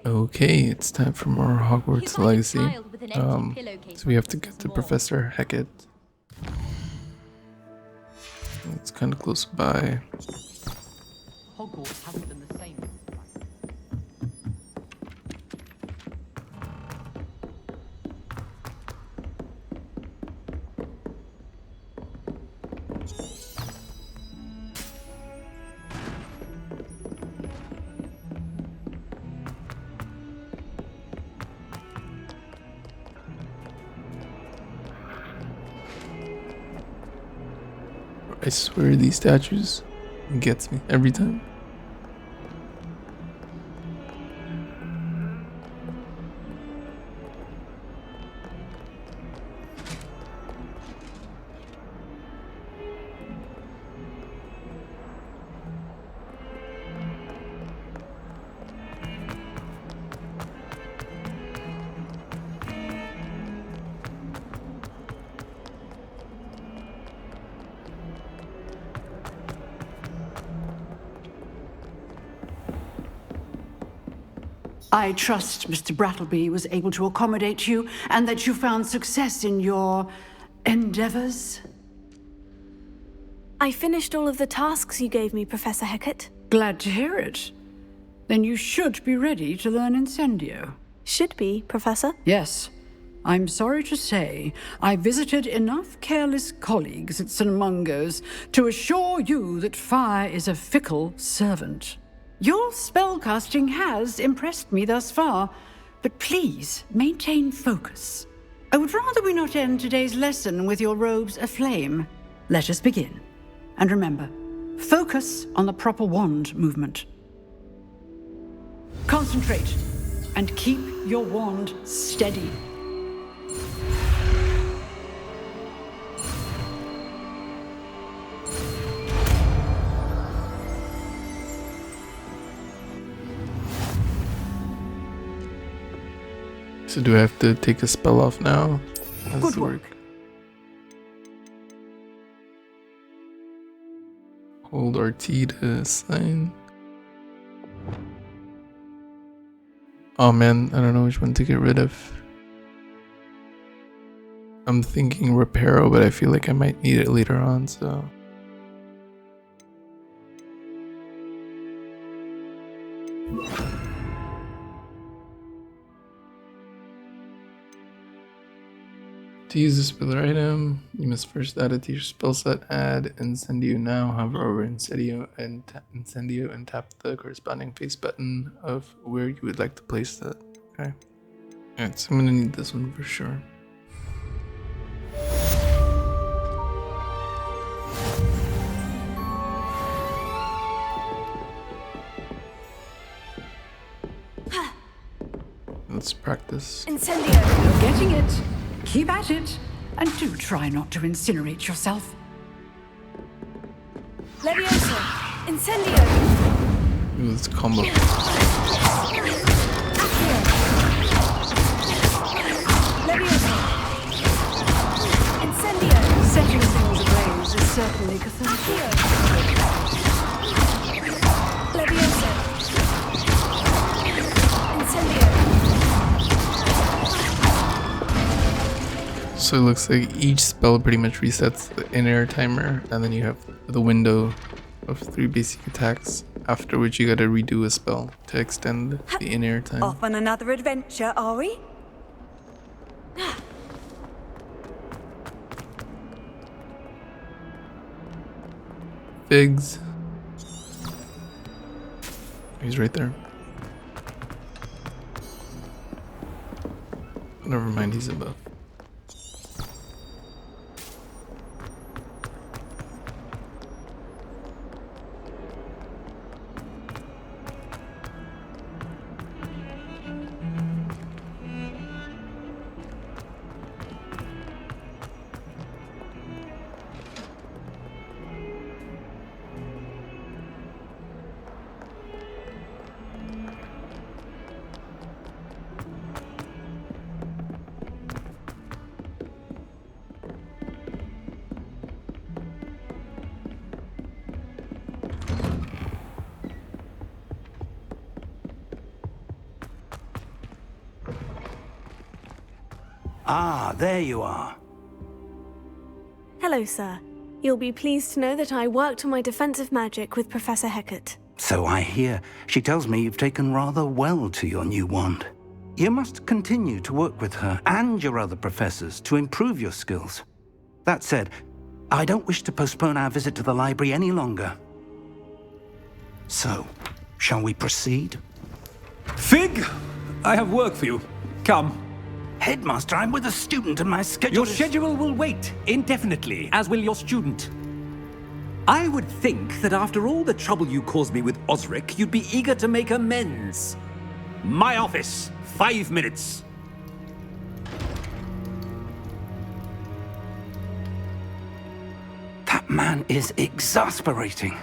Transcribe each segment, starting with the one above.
Okay, it's time for more Hogwarts He's like a Legacy. child with an empty pillowcase So we on have to Christmas get to morn. Professor Hecat. It's kind of close by. Hogwarts hasn't been the same. I swear these statues gets me every time. I trust Mr. Brattleby was able to accommodate you and that you found success in your endeavors. I finished all of the tasks you gave me, Professor Hecat. Glad to hear it. Then you should be ready to learn Incendio. Should be, Professor. Yes. I'm sorry to say, I visited enough careless colleagues at St. Mungo's to assure you that fire is a fickle servant. Your spellcasting has impressed me thus far, but please maintain focus. I would rather we not end today's lesson with your robes aflame. Let us begin. And remember, focus on the proper wand movement. Concentrate and keep your wand steady. So do I have to take a spell off now? How does Good it work. Hold RT to assign. Oh man, I don't know which one to get rid of. I'm thinking Reparo, but I feel like I might need it later on, so... To use a spell item, you must first add it to your spell set. Add Incendio now. Hover over Incendio and tap the corresponding face button of where you would like to place that. Okay. Alright, so I'm gonna need this one for sure. Let's practice. Incendio! You're getting it. Keep at it. And do try not to incinerate yourself. Levioso! Incendio! Ooh, let's combo. Accio! Levioso! Incendio! Setting things ablaze is certainly cathartic. Levioso! Incendio! So it looks like each spell pretty much resets the in-air timer, and then you have the window of 3 basic attacks, after which you gotta redo a spell to extend the in-air time. Off on another adventure, are we? Figs. He's right there. Never mind, he's above. Ah, there you are. Hello, sir. You'll be pleased to know that I worked on my defensive magic with Professor Hecat. So I hear. She tells me you've taken rather well to your new wand. You must continue to work with her and your other professors to improve your skills. That said, I don't wish to postpone our visit to the library any longer. So, shall we proceed? Fig! I have work for you. Come. Headmaster, I'm with a student and my schedule Your is... schedule will wait indefinitely, as will your student. I would think that after all the trouble you caused me with Osric, you'd be eager to make amends. My office, 5 minutes. That man is exasperating.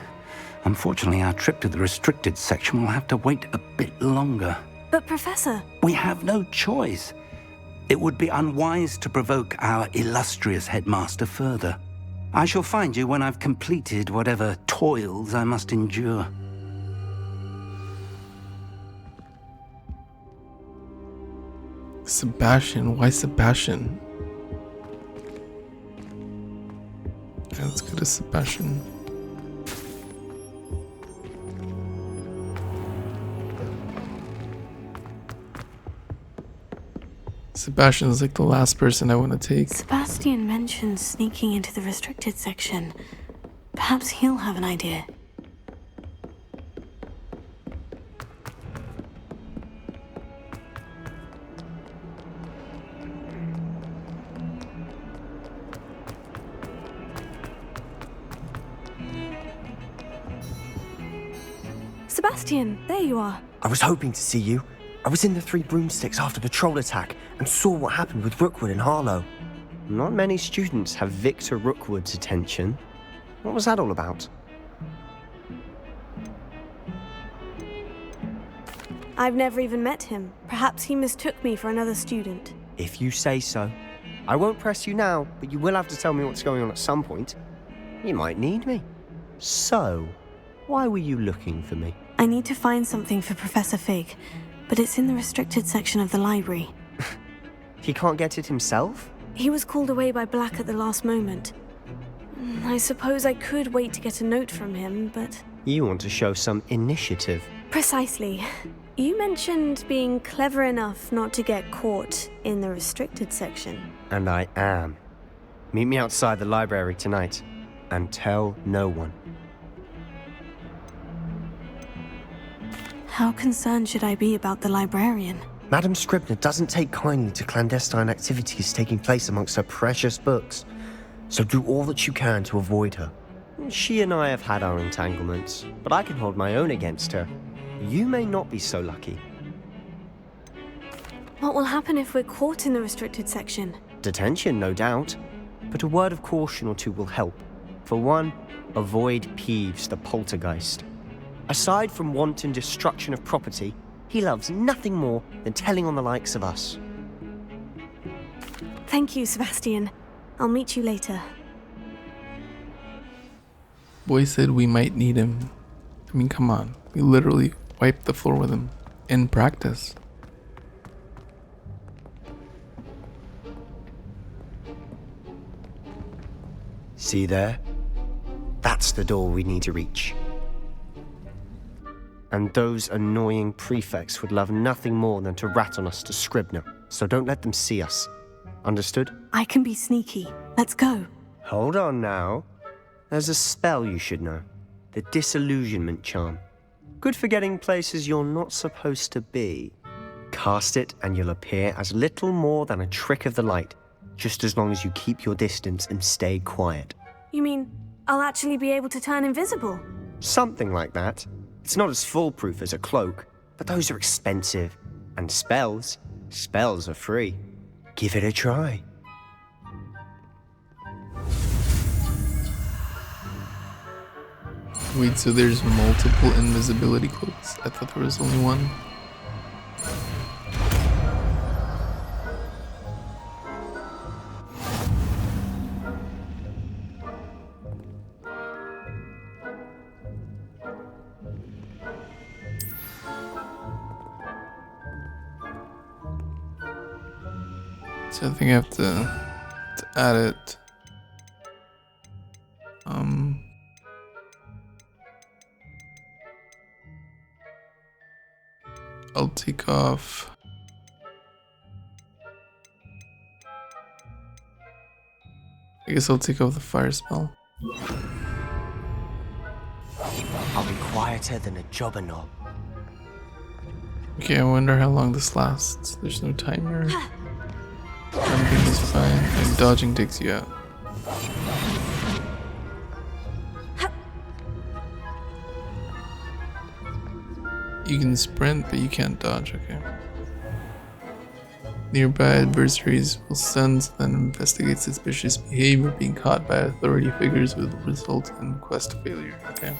Unfortunately, our trip to the restricted section will have to wait a bit longer. But, Professor... We have no choice. It would be unwise to provoke our illustrious headmaster further. I shall find you when I've completed whatever toils I must endure. Sebastian? Why Sebastian? Yeah, let's go to Sebastian. Sebastian is like the last person I want to take. Sebastian mentioned sneaking into the restricted section. Perhaps he'll have an idea. Sebastian, there you are. I was hoping to see you. I was in the Three Broomsticks after the troll attack and saw what happened with Rookwood and Harlow. Not many students have Victor Rookwood's attention. What was that all about? I've never even met him. Perhaps he mistook me for another student. If you say so. I won't press you now, but you will have to tell me what's going on at some point. You might need me. So, why were you looking for me? I need to find something for Professor Fig, but it's in the restricted section of the library. He can't get it himself? He was called away by Black at the last moment. I suppose I could wait to get a note from him, but... You want to show some initiative. Precisely. You mentioned being clever enough not to get caught in the restricted section. And I am. Meet me outside the library tonight, and tell no one. How concerned should I be about the librarian? Madame Scribner doesn't take kindly to clandestine activities taking place amongst her precious books, so do all that you can to avoid her. She and I have had our entanglements, but I can hold my own against her. You may not be so lucky. What will happen if we're caught in the restricted section? Detention, no doubt, but a word of caution or two will help. For one, avoid Peeves the poltergeist. Aside from wanton destruction of property, he loves nothing more than telling on the likes of us. Thank you, Sebastian. I'll meet you later. Boy said we might need him. I mean, come on. We literally wiped the floor with him in practice. See there? That's the door we need to reach. And those annoying prefects would love nothing more than to rat on us to Scribner, so don't let them see us. Understood? I can be sneaky. Let's go. Hold on now. There's a spell you should know. The Disillusionment Charm. Good for getting places you're not supposed to be. Cast it and you'll appear as little more than a trick of the light, just as long as you keep your distance and stay quiet. You mean I'll actually be able to turn invisible? Something like that. It's not as foolproof as a cloak, but those are expensive. And spells are free. Give it a try. Wait, so there's multiple invisibility cloaks? I thought there was only one. So I think I have to add it. I'll take off. I guess I'll take off the fire spell. I'll be quieter than a jobberknoll. Okay, I wonder how long this lasts. There's no timer. Jumping is fine, and dodging takes you out. You can sprint, but you can't dodge, okay. Nearby adversaries will sense then investigate suspicious behavior being caught by authority figures will result in quest failure, okay.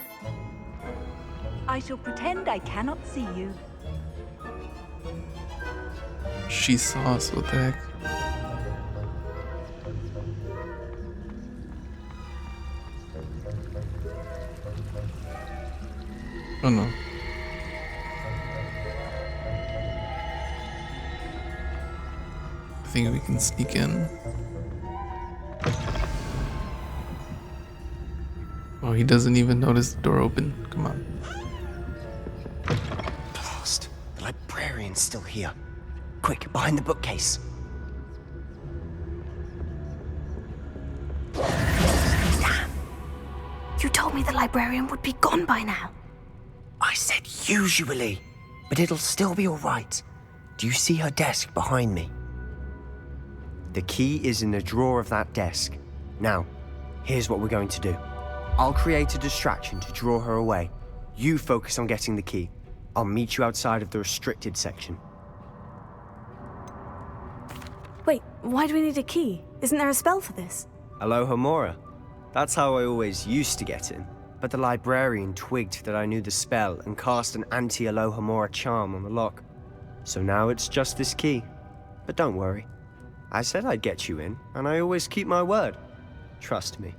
I shall pretend I cannot see you. She saw us, what the heck? Oh no. I think we can sneak in. Oh, he doesn't even notice the door open. Come on. Blast. The librarian's still here. Quick, behind the bookcase. Damn. You told me the librarian would be gone by now. I said usually, but it'll still be all right. Do you see her desk behind me? The key is in the drawer of that desk. Now, here's what we're going to do. I'll create a distraction to draw her away. You focus on getting the key. I'll meet you outside of the restricted section. Wait, why do we need a key? Isn't there a spell for this? Alohomora. That's how I always used to get in. But the librarian twigged that I knew the spell and cast an anti-Alohomora charm on the lock. So now it's just this key. But don't worry. I said I'd get you in, and I always keep my word. Trust me.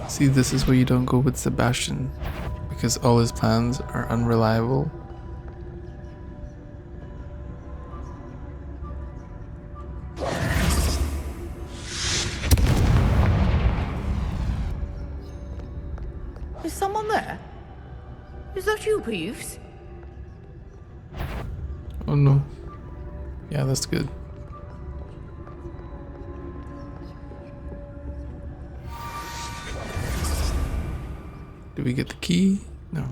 See, this is where you don't go with Sebastian, because all his plans are unreliable. Is someone there? Is that you, Peeves? Oh no. Yeah, that's good. Did we get the key? No.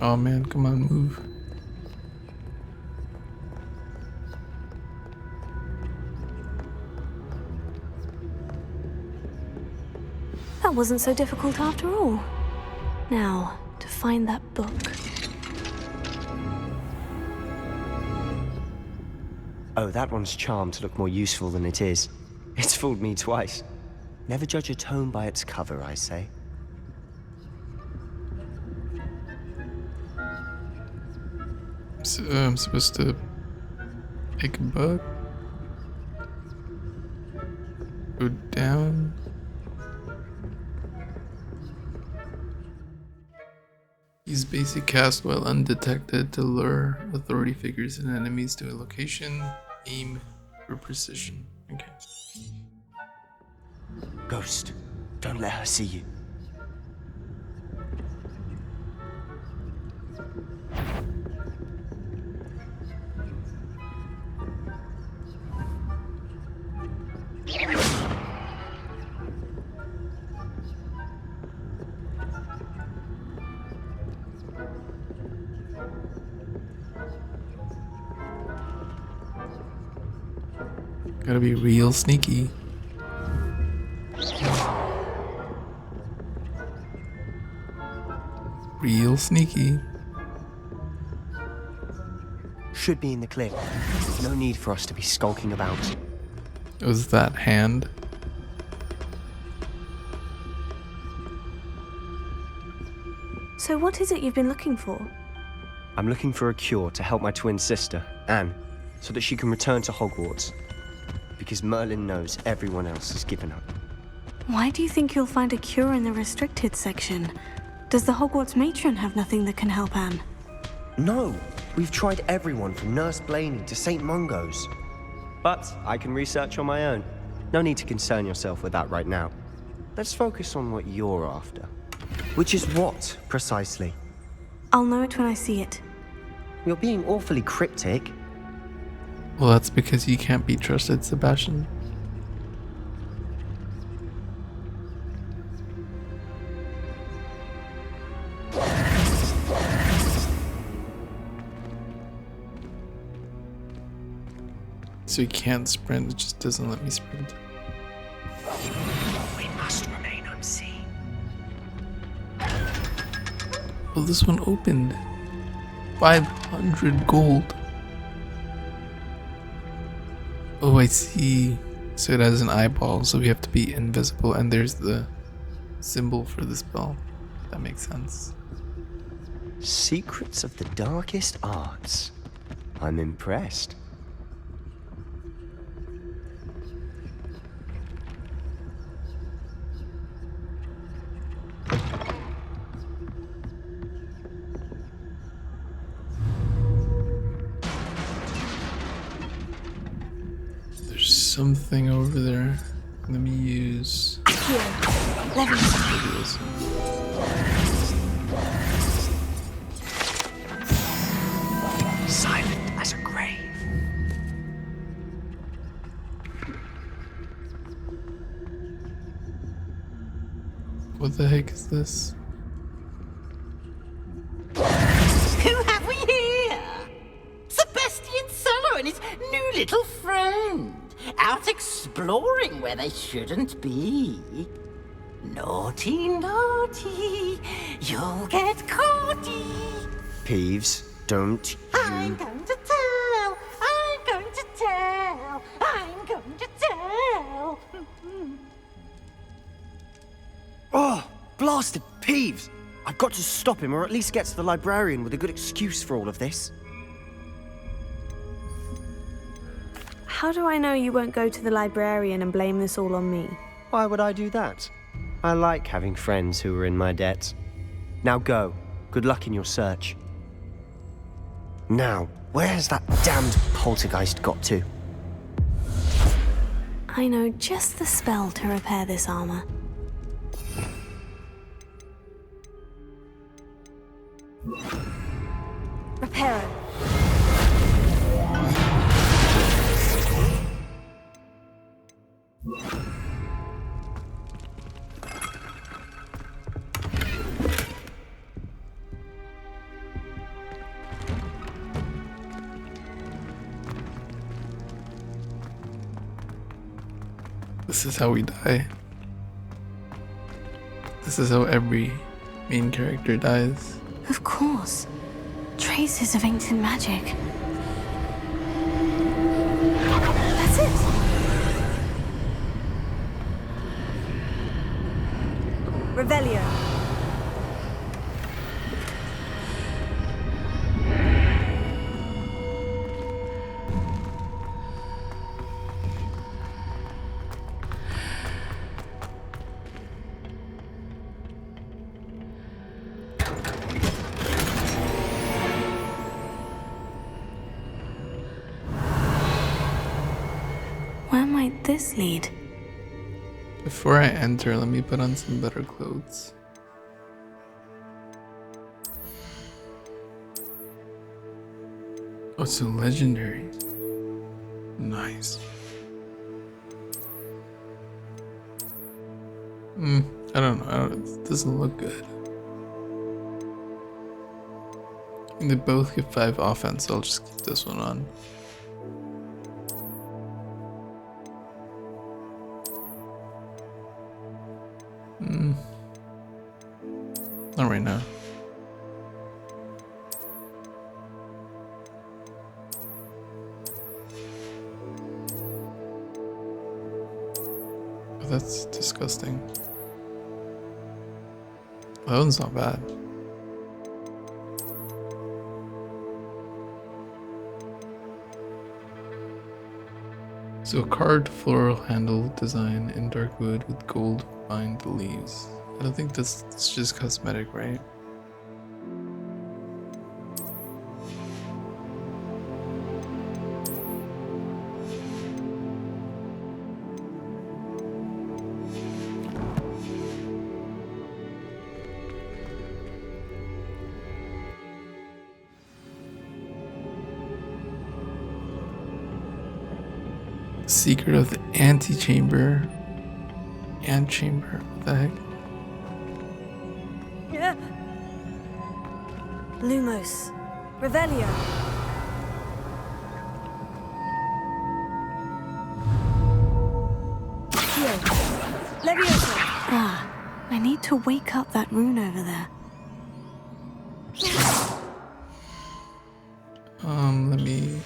Oh man, come on, move. That wasn't so difficult after all. Now, to find that book. Oh, that one's charmed to look more useful than it is. It's fooled me twice. Never judge a tome by its cover, I say. So, I'm supposed to pick a book. Go down. Use basic cast while undetected to lure authority figures and enemies to a location. Aim for precision. Okay. Ghost, don't let her see you. Gotta be real sneaky. Real sneaky. Should be in the clear. No need for us to be skulking about. Was that hand? So what is it you've been looking for? I'm looking for a cure to help my twin sister, Anne, so that she can return to Hogwarts. Because Merlin knows everyone else has given up. Why do you think you'll find a cure in the restricted section? Does the Hogwarts matron have nothing that can help Anne? No, we've tried everyone from Nurse Blaney to St. Mungo's. But I can research on my own. No need to concern yourself with that right now. Let's focus on what you're after. Which is what, precisely? I'll know it when I see it. You're being awfully cryptic. Well, that's because you can't be trusted, Sebastian. So you can't sprint, it just doesn't let me sprint. We must remain unseen. Well, this one opened. 500 gold. Oh, I see. So it has an eyeball, so we have to be invisible, and there's the symbol for the spell. That makes sense. Secrets of the darkest arts. I'm impressed. Something over there. Let me use. Silent as a grave. What the heck is this? Who have we here? Sebastian Solo and his new little friend. Out exploring where they shouldn't be. Naughty, naughty, you'll get caughty. Peeves, don't you... I'm going to tell, I'm going to tell, I'm going to tell. Oh, blasted Peeves! I've got to stop him, or at least get to the librarian with a good excuse for all of this. How do I know you won't go to the librarian and blame this all on me? Why would I do that? I like having friends who are in my debt. Now go. Good luck in your search. Now, where's that damned poltergeist got to? I know just the spell to repair this armor. Repair it. This is how we die. This is how every main character dies. Of course. Traces of ancient magic. That's it. Revelio. Where might this lead? Before I enter, let me put on some better clothes. Oh, it's a legendary. Nice. I don't know. It doesn't look good. They both give 5 offense, so I'll just keep this one on. Not right now. Oh, that's disgusting. That one's not bad. So a carved floral handle design in dark wood with gold lined leaves. I don't think that's just cosmetic, right? Secret of the Antechamber. Antechamber, what the heck? Yeah. Lumos. Revelio. Here. Levioso. Ah, I need to wake up that rune over there. Let me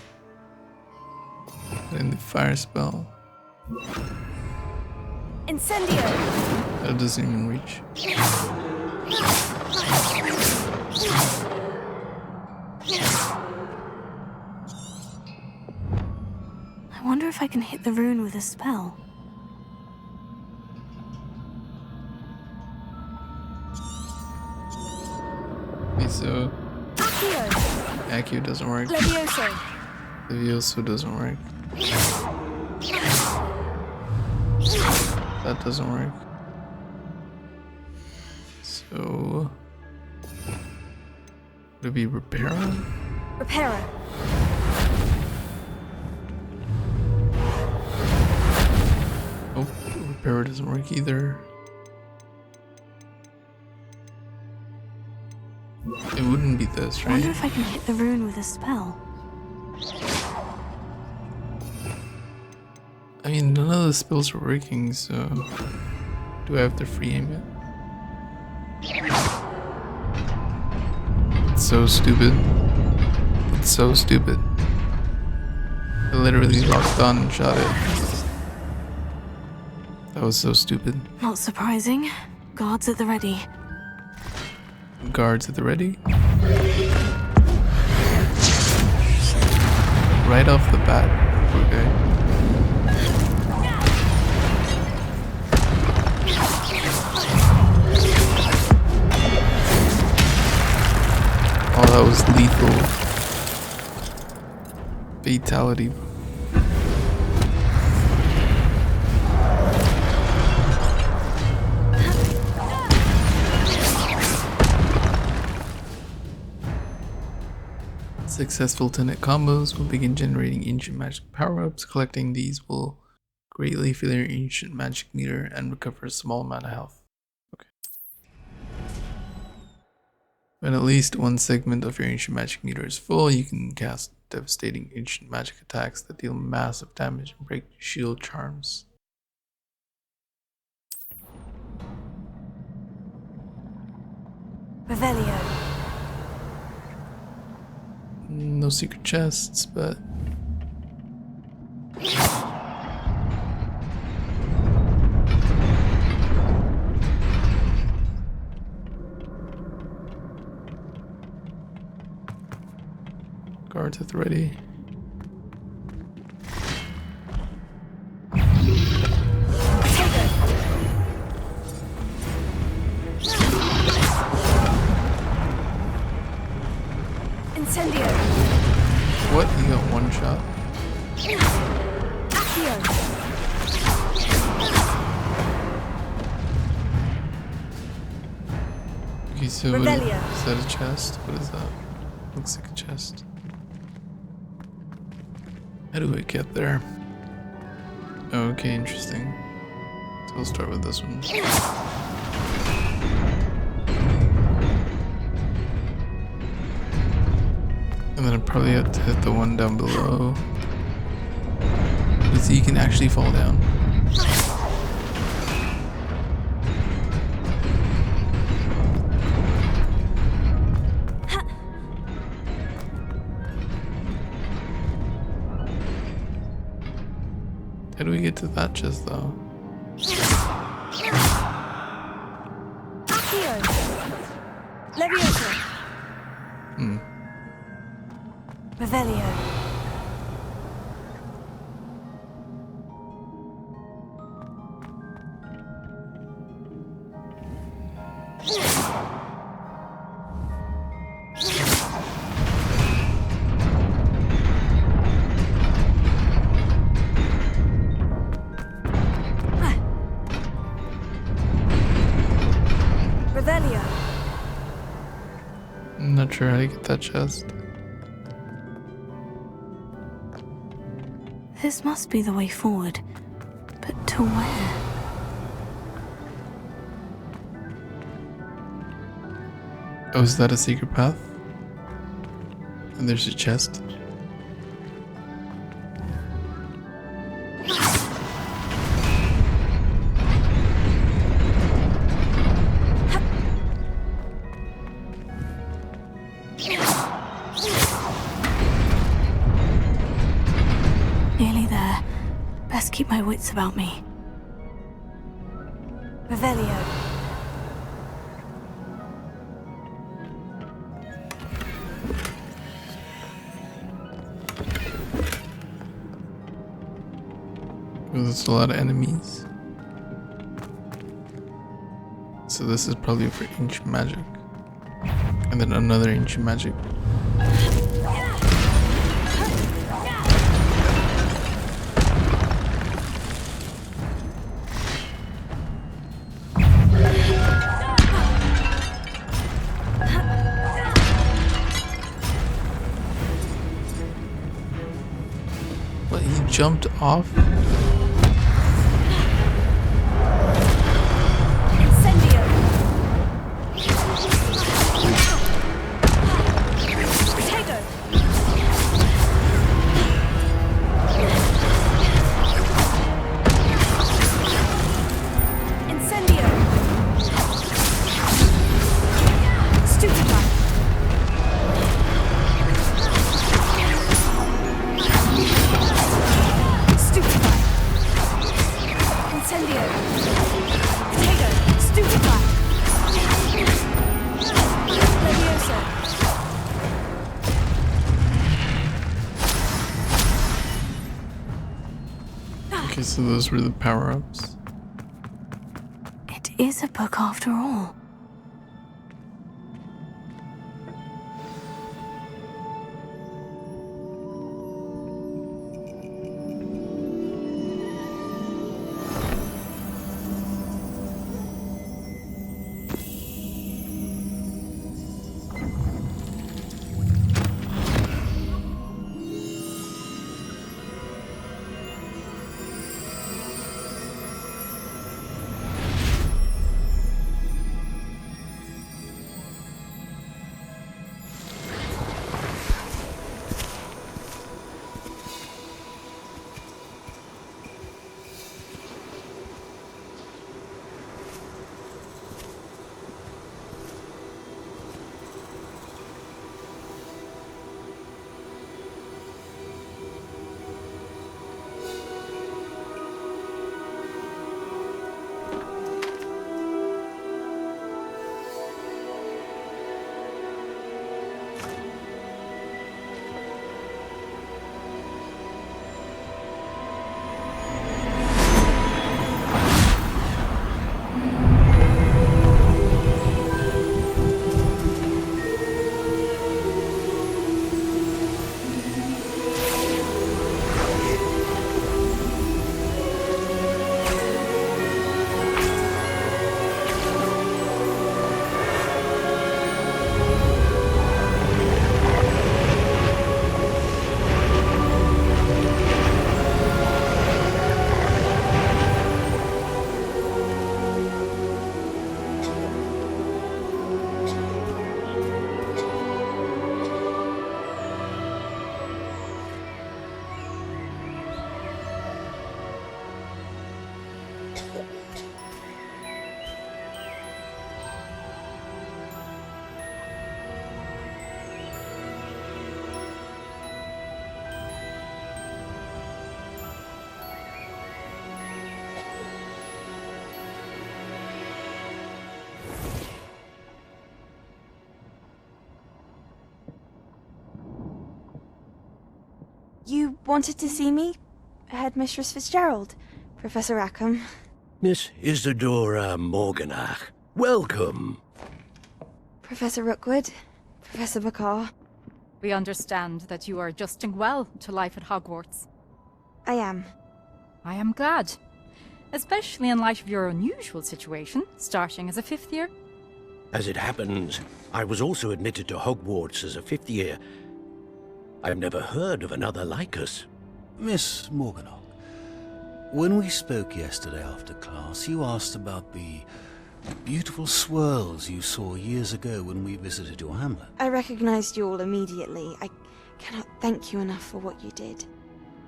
put in the fire spell. Incendio. That doesn't even reach. I wonder if I can hit the rune with a spell. Okay, so Accio. Accio doesn't work. Levioso. Levioso doesn't work. That doesn't work. So would it be Reparo? Reparo. Oh, Reparo doesn't work either. It wouldn't be this, I wonder right? if I can hit the rune with a spell. I mean, none of the spells are working, so do I have to free aim it? It's so stupid. It's so stupid. I literally locked on and shot it. That was so stupid. Not surprising. Guards at the ready. Guards at the ready. Right off the bat. Okay. Oh, that was lethal. Fatality. Successful tenet combos will begin generating ancient magic power-ups. Collecting these will greatly fill your ancient magic meter and recover a small amount of health. Okay. When at least one segment of your ancient magic meter is full, you can cast devastating ancient magic attacks that deal massive damage and break shield charms. Revelio. No secret chests, but guards at the ready. Incendio. What? You got one shot? Accio. Okay, so Revelio. is that a chest? What is that? Looks like a chest. How do I get there? Okay, interesting. So we'll start with this one. And then I probably have to hit the one down below. But see, you can actually fall down. How do we get to that chest though? Accio. Levioso. Revelio. Revelio. I'm not sure how to get that chest. This must be the way forward. But to where? Oh, is that a secret path? And there's a chest. Nearly there. Best keep my wits about me. Revelio. Oh, there's a lot of enemies. So this is probably for ancient magic. And then another ancient magic. What, he jumped off? Incendio. Potato. Incendio. Stupefy. Stupefy. Incendio. Potato. Stupefy. Leviosa. Okay, so those were the power-ups. It is a book after all. You wanted to see me? Headmistress Fitzgerald, Professor Rackham. Miss Isadora Morganach, Welcome. Professor Rookwood, Professor Bakar. We understand that you are adjusting well to life at Hogwarts. I am. I am glad. Especially in light of your unusual situation, starting as a 5th year. As it happens, I was also admitted to Hogwarts as a 5th year. I've never heard of another like us. Miss Morganach, when we spoke yesterday after class, you asked about the beautiful swirls you saw years ago when we visited your hamlet. I recognized you all immediately. I cannot thank you enough for what you did.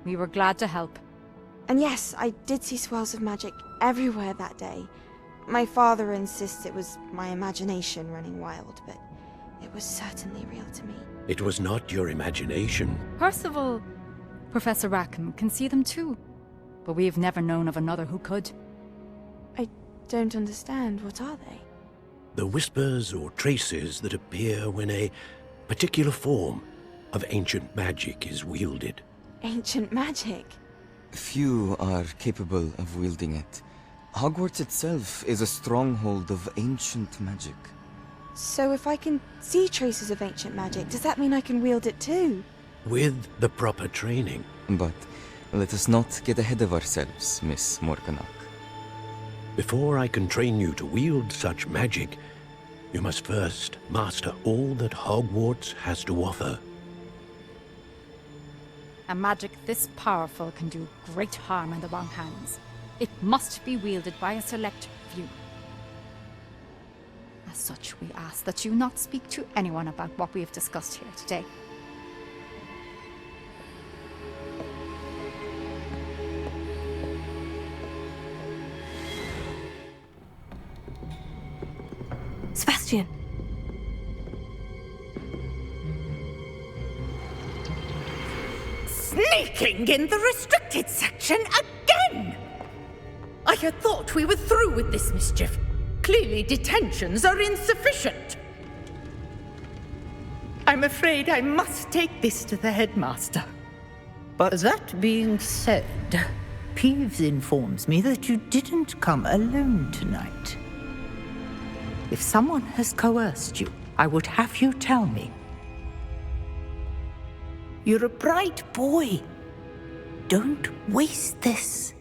We were glad to help. And yes, I did see swirls of magic everywhere that day. My father insists it was my imagination running wild, but it was certainly real to me. It was not your imagination. Percival, Professor Rackham can see them too. But we've never known of another who could. I don't understand. What are they? The whispers or traces that appear when a particular form of ancient magic is wielded. Ancient magic? Few are capable of wielding it. Hogwarts itself is a stronghold of ancient magic. So if I can see traces of ancient magic, does that mean I can wield it too? With the proper training. But let us not get ahead of ourselves, Miss Morganach. Before I can train you to wield such magic, you must first master all that Hogwarts has to offer. A magic this powerful can do great harm in the wrong hands. It must be wielded by a select few. As such, we ask that you not speak to anyone about what we have discussed here today. Sebastian! Sneaking in the restricted section again! I had thought we were through with this mischief. Clearly detentions are insufficient. I'm afraid I must take this to the headmaster. But That being said, Peeves informs me that you didn't come alone tonight. If someone has coerced you, I would have you tell me. You're a bright boy. Don't waste this.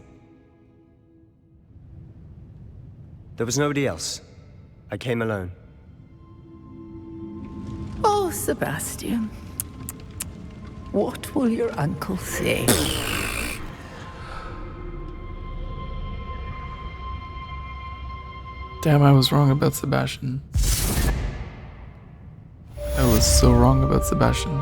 there was nobody else. I came alone. Oh, Sebastian. What will your uncle say? Damn, I was wrong about Sebastian. I was so wrong about Sebastian.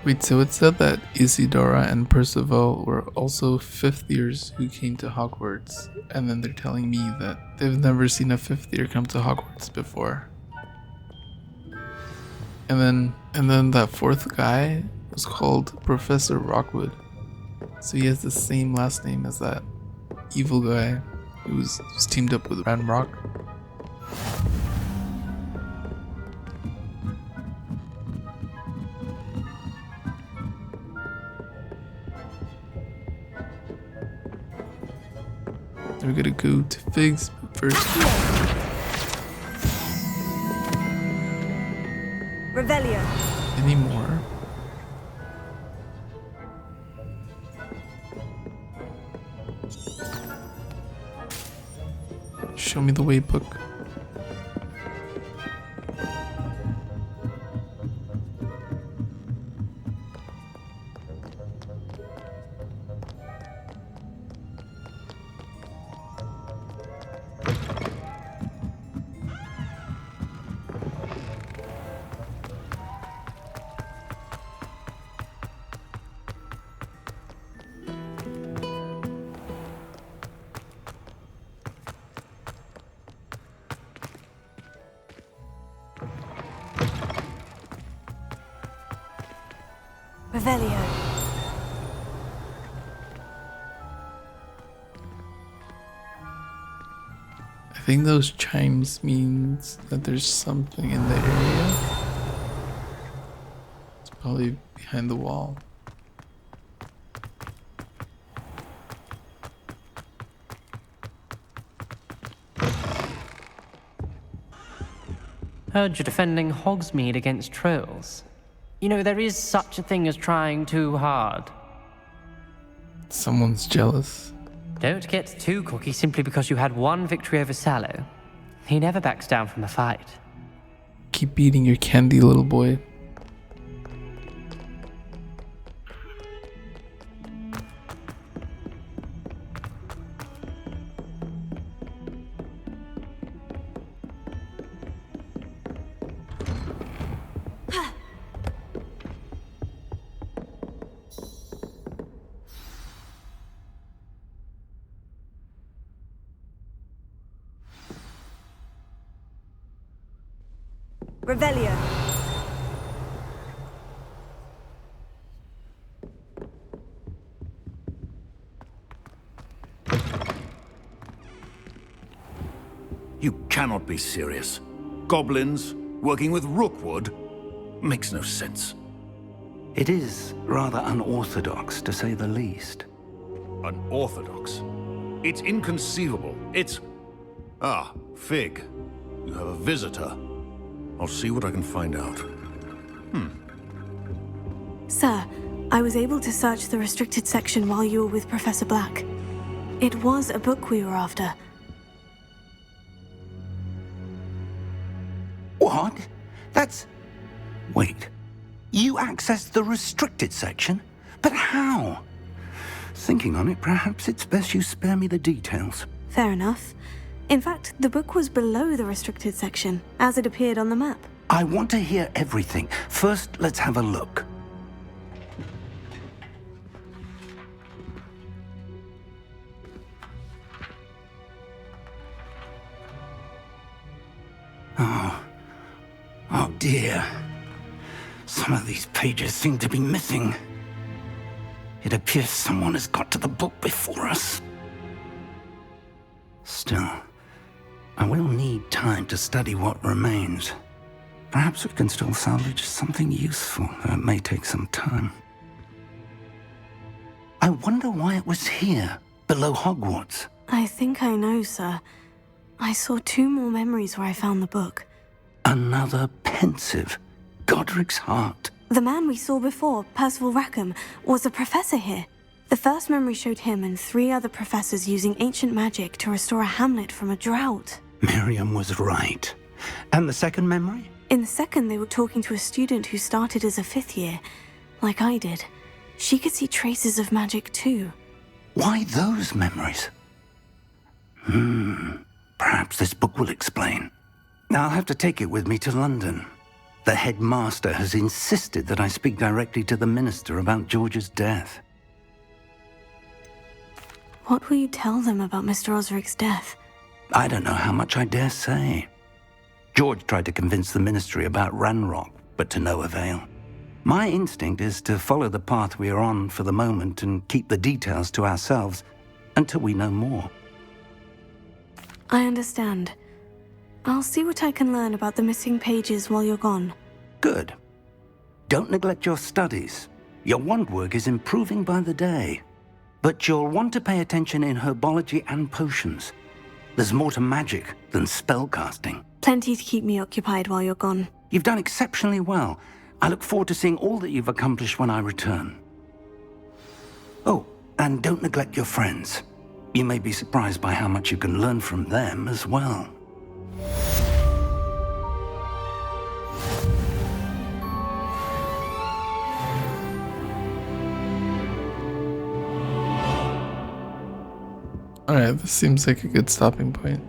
Wait, so it said that Isidora and Percival were also 5th years who came to Hogwarts, and then they're telling me that they've never seen a 5th year come to Hogwarts before. And then that 4th guy was called Professor Rockwood. So he has the same last name as that evil guy who was teamed up with Ranrock. We're gonna go to Figs first. Revelio. Any more? Show me the way book. Revelio. I think those chimes means that there's something in the area. It's probably behind the wall. Heard you're defending Hogsmeade against trolls. You know, there is such a thing as trying too hard. Someone's jealous. Don't get too cocky simply because you had one victory over Sallow. He never backs down from a fight. Keep eating your candy, little boy. Revelio. You cannot be serious. Goblins working with Rookwood makes no sense. It is rather unorthodox, to say the least. Unorthodox? It's inconceivable. It's... Ah, Fig. You have a visitor. I'll see what I can find out. Sir, I was able to search the restricted section while you were with Professor Black. It was a book we were after. What? That's... Wait. You accessed the restricted section? But how? Thinking on it, perhaps it's best you spare me the details. Fair enough. In fact, the book was below the restricted section, as it appeared on the map. I want to hear everything. First, let's have a look. Oh dear. Some of these pages seem to be missing. It appears someone has got to the book before us. Still, I will need time to study what remains. Perhaps we can still salvage something useful, though it may take some time. I wonder why it was here, below Hogwarts. I think I know, sir. I saw 2 more memories where I found the book. Another pensive. Godric's heart. The man we saw before, Percival Rackham, was a professor here. The first memory showed him and 3 other professors using ancient magic to restore a hamlet from a drought. Miriam was right. And the second memory? In the second, they were talking to a student who started as a 5th year, like I did. She could see traces of magic too. Why those memories? Perhaps this book will explain. I'll have to take it with me to London. The headmaster has insisted that I speak directly to the minister about George's death. What will you tell them about Mr. Osric's death? I don't know how much I dare say. George tried to convince the ministry about Ranrock, but to no avail. My instinct is to follow the path we are on for the moment and keep the details to ourselves until we know more. I understand. I'll see what I can learn about the missing pages while you're gone. Good. Don't neglect your studies. Your wand work is improving by the day. But you'll want to pay attention in herbology and potions. There's more to magic than spellcasting. Plenty to keep me occupied while you're gone. You've done exceptionally well. I look forward to seeing all that you've accomplished when I return. Oh, and don't neglect your friends. You may be surprised by how much you can learn from them as well. Alright, this seems like a good stopping point.